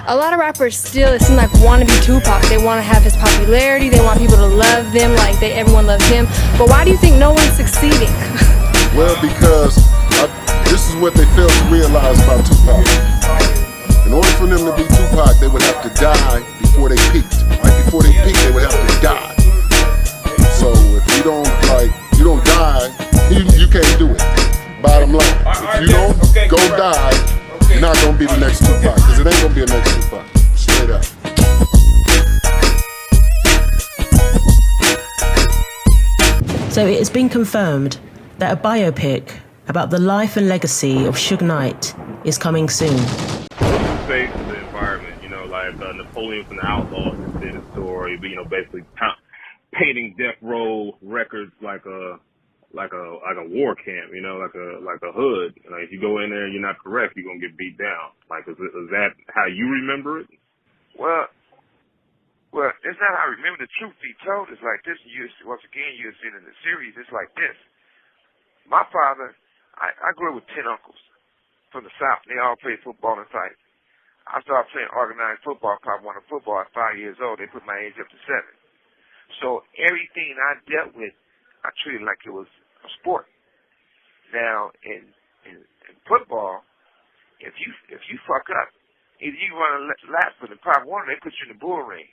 A lot of rappers still, it seems like, want to be Tupac. They want to have his popularity. They want people to love them like everyone loves him. But why do you think no one's succeeding? Well, because this is what they fail to realize about Tupac. In order for them to be Tupac, they would have to die before they peaked. Right before they peaked, they would have to die. So if you don't die, you can't do it. Bottom line, if you don't go die, you're not gonna be the next Tupac, because it ain't gonna be the next Tupac. Straight up. So it has been confirmed that a biopic about the life and legacy of Suge Knight is coming soon. Face the environment, like Napoleon from the Outlaws did a story, but basically painting death row records like a war camp, like a hood. Like if you go in there and you're not correct, you're gonna get beat down. Like is that how you remember it? Well, it's not how I remember. The truth be told is like this. Once again, you'll see it in the series. It's like this. My father, I grew up with 10 uncles from the South. They all played football and fight. I started playing organized football, probably won football at 5 years old. They put my age up to 7. So everything I dealt with, I treated like it was a sport. Now, in football, if you fuck up, either you run a lap for the Pop Warner, they put you in the bull ring.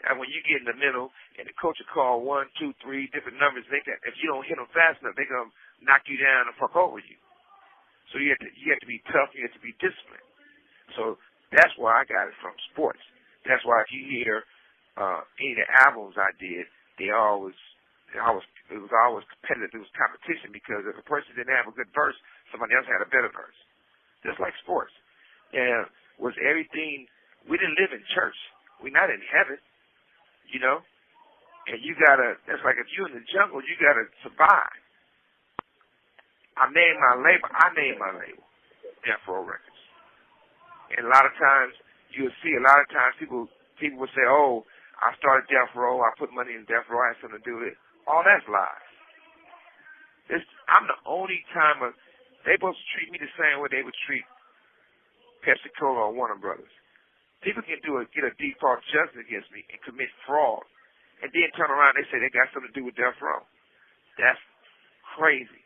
And when you get in the middle, and the coach will call 1, 2, 3 different numbers, if you don't hit them fast enough, they're gonna knock you down and fuck over you. So you have to be tough. You have to be disciplined. So that's where I got it from, sports. That's why if you hear any of the albums I did, it was always competitive. It was competition because if a person didn't have a good verse, somebody else had a better verse. Just like sports. And was everything, we didn't live in church. We're not in heaven, And that's like if you're in the jungle, you gotta survive. I named my label, Death Row Records. And a lot of times, you'll see people will say, oh, I started Death Row, I put money in Death Row, I had something to do with it. All that's lies. I'm the only timer. They supposed to treat me the same way they would treat Pepsi Cola or Warner Brothers. People can get a default judgment against me and commit fraud, and then turn around and they say they got something to do with Death Row. That's crazy.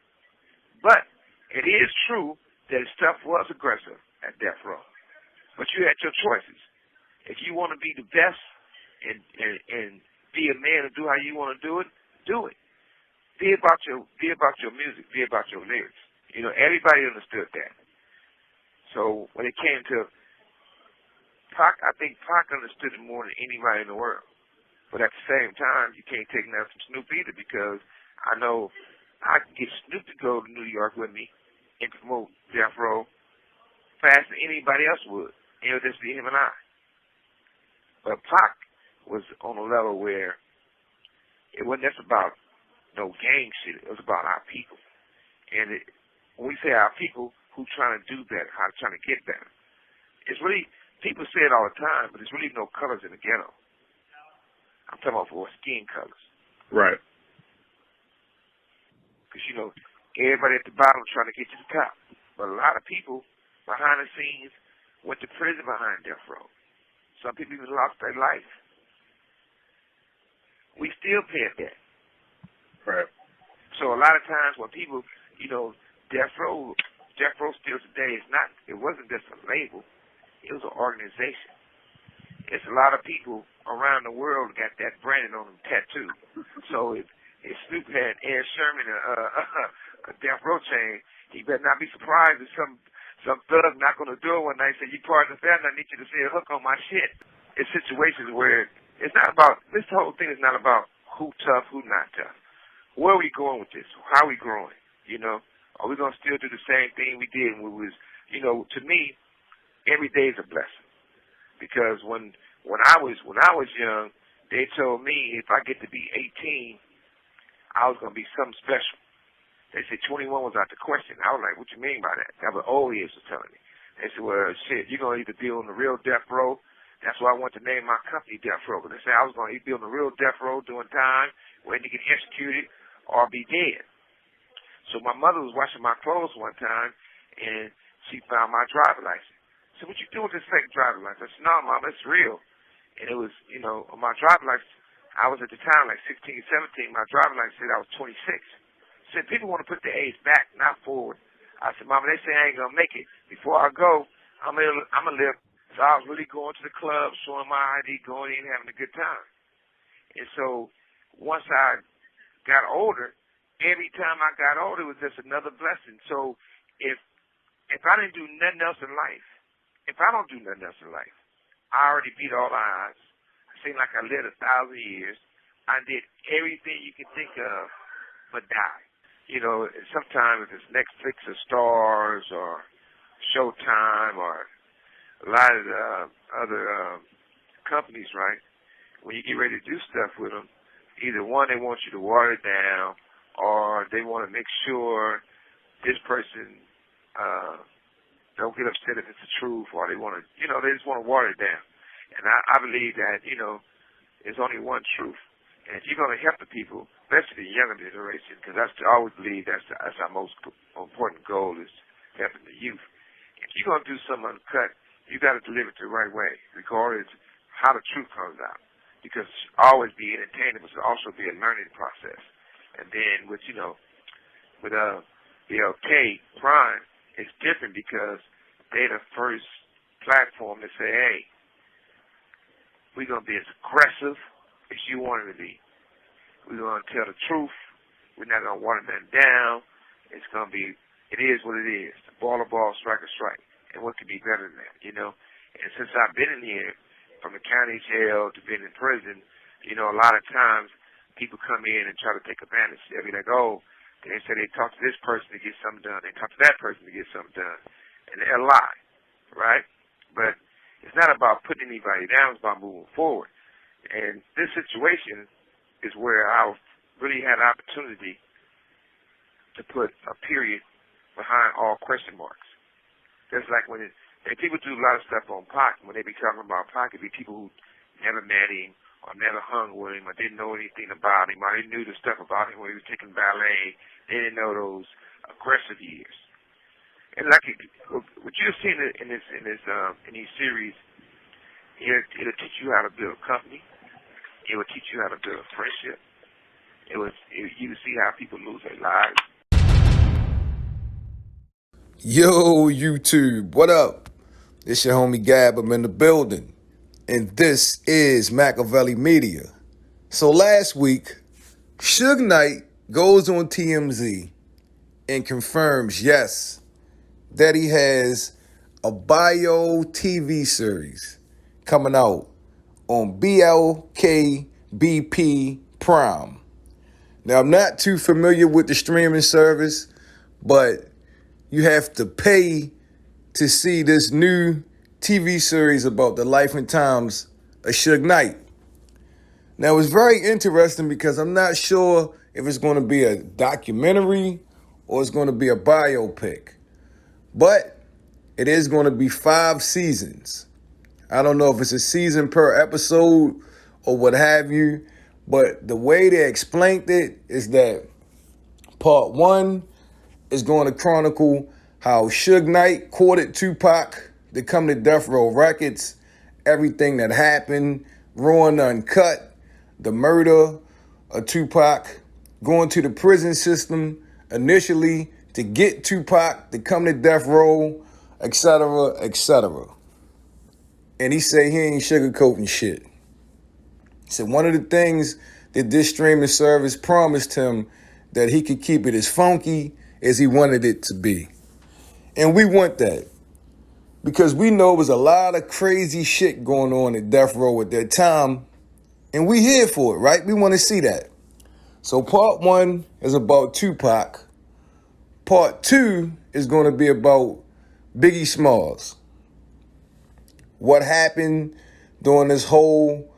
But it is true that stuff was aggressive at Death Row. But you had your choices. If you want to be the best and be a man and do how you want to do it, do it. Be about your music. Be about your lyrics. Everybody understood that. So when it came to Pac, I think Pac understood it more than anybody in the world. But at the same time, you can't take nothing from Snoop either, because I know I can get Snoop to go to New York with me and promote Death Row faster than anybody else would. It'll just be him and I. But Pac was on a level where it wasn't just about no gang shit. It was about our people. And when we say our people, who trying to do better, how trying to get better. It's really, people say it all the time, but there's really no colors in the ghetto. I'm talking about for skin colors. Right. Because, everybody at the bottom trying to get to the top. But a lot of people behind the scenes went to prison behind Death Row. Some people even lost their life. We still pay that. Right. So a lot of times when people, Death Row still today it wasn't just a label, it was an organization. It's a lot of people around the world got that branding on them tattoo. So if Snoop had Ed Sherman a Death Row chain, he better not be surprised if some thug knock on the door one night and say, you part of the family, I need you to see a hook on my shit. It's situations where it's not about, this whole thing is not about who tough, who not tough. Where are we going with this? How are we growing? Are we going to still do the same thing we did when we was, to me, every day is a blessing. Because when I was young, they told me if I get to be 18, I was going to be something special. They said 21 was out the question. I was like, what you mean by that? That was old heads was telling me. They said, well, shit, you're going to either be on the real Death Row. That's why I wanted to name my company Death Row. But they said I was going to either be on the real Death Row doing time, waiting to get executed, or be dead. So my mother was washing my clothes one time, and she found my driver's license. So what you do with this fake driver's license? I said, no, Mom, it's real. And it was, on my driver's license, I was at the time like 16, 17. My driver's license said I was 26. So people want to put the age back, not forward. I said, Mama, they say I ain't going to make it. Before I go, I'm going to live. So I was really going to the club, showing my ID, going in, having a good time. And so once I got older, every time I got older, it was just another blessing. So if I didn't do nothing else in life, if I don't do nothing else in life, I already beat all the odds. I seem like I lived 1,000 years. I did everything you can think of but die. Sometimes it's Netflix or Stars or Showtime or a lot of the other companies, right? When you get ready to do stuff with them, either one, they want you to water it down, or they want to make sure this person don't get upset if it's the truth, or they want to, they just want to water it down. And I believe that, there's only one truth. And if you're going to help the people, especially the younger generation, because I always believe that's our most important goal is helping the youth. If you're going to do something uncut, you got to deliver it the right way, regardless how the truth comes out. Because always be entertaining, but should also be a learning process. And then with BLK Prime, it's different because they're the first platform to say, hey, we're going to be as aggressive as you want it to be. We're going to tell the truth. We're not going to water nothing down. It is what it is. Ball to ball, strike to strike. And what could be better than that, And since I've been in here, from the county jail to being in prison, a lot of times people come in and try to take advantage. They'll be like, oh, they say they talk to this person to get something done. They talk to that person to get something done. And they'll lie, right? But it's not about putting anybody down. It's about moving forward. And this situation is where I really had an opportunity to put a period behind all question marks. Just like when people do a lot of stuff on Pac, when they be talking about Pac, it'd be people who never met him or never hung with him or didn't know anything about him or they knew the stuff about him when he was taking ballet. They didn't know those aggressive years. And like what you've seen in these series, it'll teach you how to build a company. It will teach you how to build a friendship. You will see how people lose their lives. Yo, YouTube, what up? It's your homie Gab. I'm in the building. And this is MAKAVELI Media. So last week, Suge Knight goes on TMZ and confirms, yes, that he has a bio TV series coming out on BLK Prime. Now, I'm not too familiar with the streaming service, but you have to pay to see this new TV series about the life and times of Suge Knight. Now, it's very interesting because I'm not sure if it's going to be a documentary or it's going to be a biopic. But it is going to be 5 seasons. I don't know if it's a season per episode or what have you, but the way they explained it is that part 1 is going to chronicle how Suge Knight courted Tupac to come to Death Row Records, everything that happened, Raw and Uncut, the murder of Tupac, going to the prison system initially to get Tupac to come to Death Row, etc., etc. And he said he ain't sugarcoating shit. He said one of the things that this streaming service promised him that he could keep it as funky as he wanted it to be. And we want that because we know there's a lot of crazy shit going on at Death Row at that time, and we here for it, right? We want to see that. So part 1 is about Tupac. Part 2 is going to be about Biggie Smalls. What happened during this whole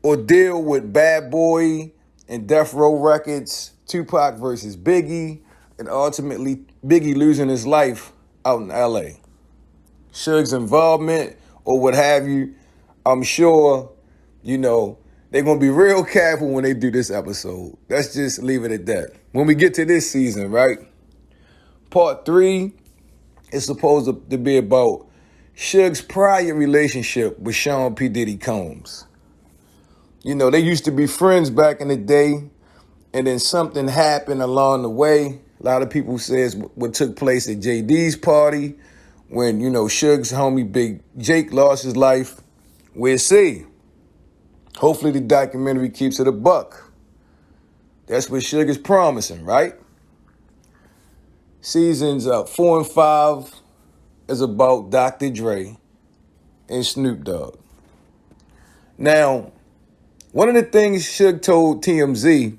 ordeal with Bad Boy and Death Row Records, Tupac versus Biggie, and ultimately Biggie losing his life out in LA. Suge's involvement or what have you, I'm sure, they're going to be real careful when they do this episode. Let's just leave it at that. When we get to this season, right? Part 3 is supposed to be about Suge's prior relationship with Sean P. Diddy Combs. You know, they used to be friends back in the day, and then something happened along the way. A lot of people says what took place at JD's party when, you know, Suge's homie Big Jake lost his life. We'll see. Hopefully the documentary keeps it a buck. That's what Suge is promising, right? Seasons 4 and 5 is about Dr. Dre and Snoop Dogg. Now, one of the things Suge told TMZ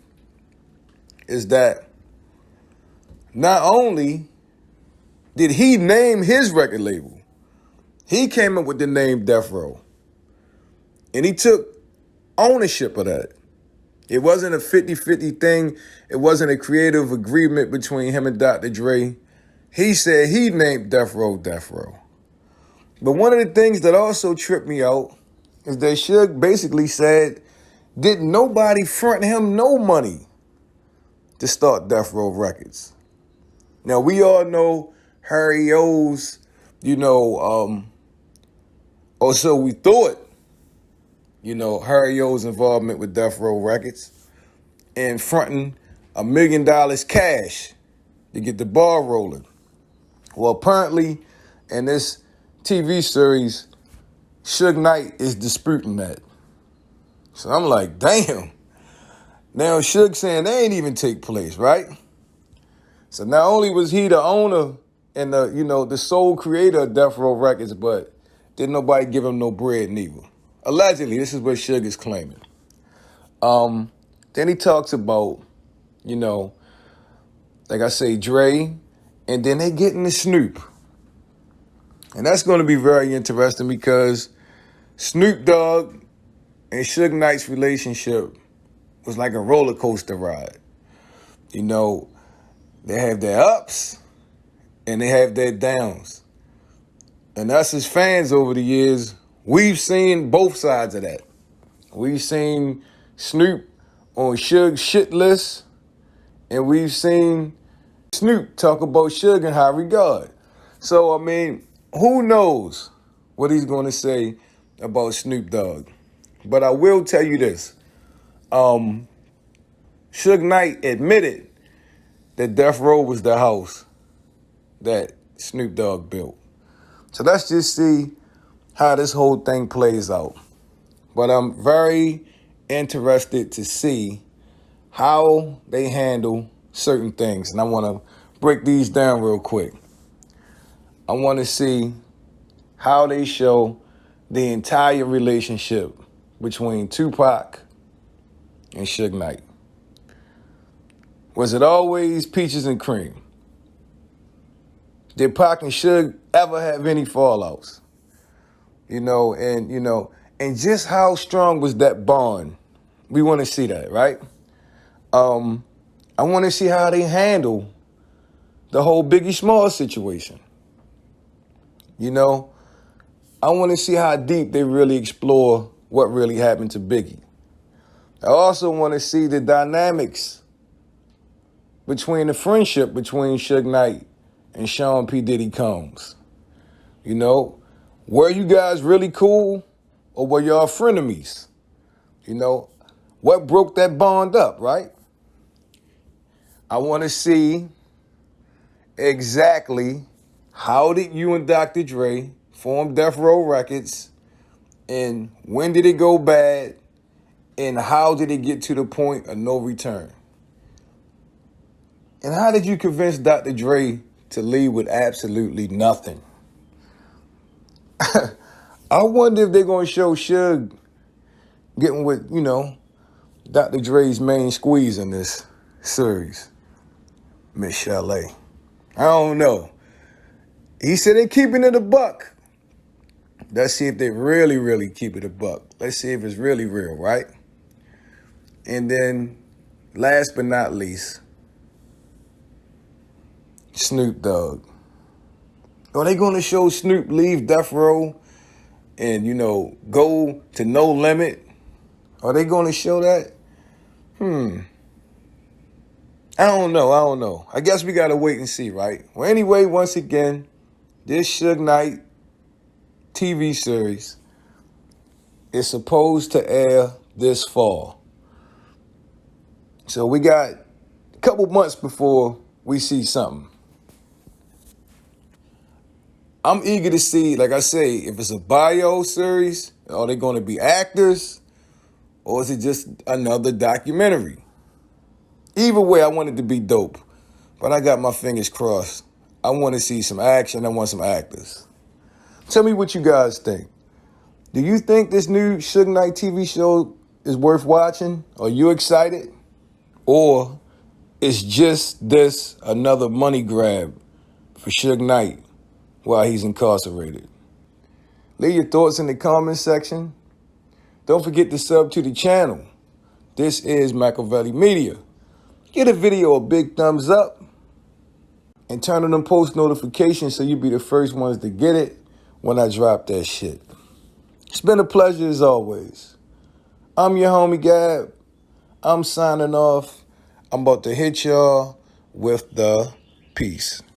is that not only did he name his record label, he came up with the name Death Row. And he took ownership of that. It wasn't a 50-50 thing. It wasn't a creative agreement between him and Dr. Dre. He said he named Death Row Death Row. But one of the things that also tripped me out is that Suge basically said, didn't nobody front him no money to start Death Row Records. Now, we all know Harry O's, you know, or so we thought, you know, Harry O's involvement with Death Row Records and fronting $1 million cash to get the ball rolling. Well, apparently, in this TV series, Suge Knight is disputing that. So I'm like, damn. Now Suge saying they ain't even take place, right? So not only was he the owner and the, you know, the sole creator of Death Row Records, but didn't nobody give him no bread neither. Allegedly, this is what Suge is claiming. Then he talks about, you know, like I say, Dre, and then they get into Snoop. And that's going to be very interesting because Snoop Dogg and Suge Knight's relationship was like a roller coaster ride. You know, they have their ups and they have their downs. And us as fans over the years, we've seen both sides of that. We've seen Snoop on Suge's shit list, and we've seen Snoop talk about Suge in high regard. So, I mean, who knows what he's going to say about Snoop Dogg. But I will tell you this. Suge Knight admitted that Death Row was the house that Snoop Dogg built. So let's just see how this whole thing plays out. But I'm very interested to see how they handle certain things. And I want to break these down real quick. I want to see how they show the entire relationship between Tupac and Suge Knight. Was it always peaches and cream? Did Pac and Suge ever have any fallouts? And just how strong was that bond? We want to see that, right? I want to see how they handle the whole Biggie Smalls situation. You know, I want to see how deep they really explore what really happened to Biggie. I also want to see the dynamics between the friendship between Suge Knight and Sean P. Diddy Combs. You know, were you guys really cool or were y'all frenemies? You know, what broke that bond up, right? I want to see exactly how did you and Dr. Dre form Death Row Records, and when did it go bad, and how did it get to the point of no return? And how did you convince Dr. Dre to leave with absolutely nothing? I wonder if they're going to show Suge getting with, you know, Dr. Dre's main squeeze in this series, Miss Chalet. I don't know. He said they're keeping it a buck. Let's see if they really, really keep it a buck. Let's see if it's really real, right? And then, last but not least, Snoop Dogg. Are they going to show Snoop leave Death Row and, you know, go to No Limit? Are they going to show that? I don't know. I guess we gotta wait and see, right? Well, anyway, once again, this Suge Knight TV series is supposed to air this fall. So we got a couple months before we see something. I'm eager to see, like I say, if it's a bio series, are they going to be actors, or is it just another documentary? Either way, I want it to be dope, but I got my fingers crossed. I want to see some action. I want some actors. Tell me what you guys think. Do you think this new Suge Knight TV show is worth watching? Are you excited? Or is just this another money grab for Suge Knight while he's incarcerated? Leave your thoughts in the comment section. Don't forget to sub to the channel. This is MAKAVELI Media. Give the video a big thumbs up and turn on them post notifications so you be the first ones to get it when I drop that shit. It's been a pleasure as always. I'm your homie Gab. I'm signing off. I'm about to hit y'all with the peace.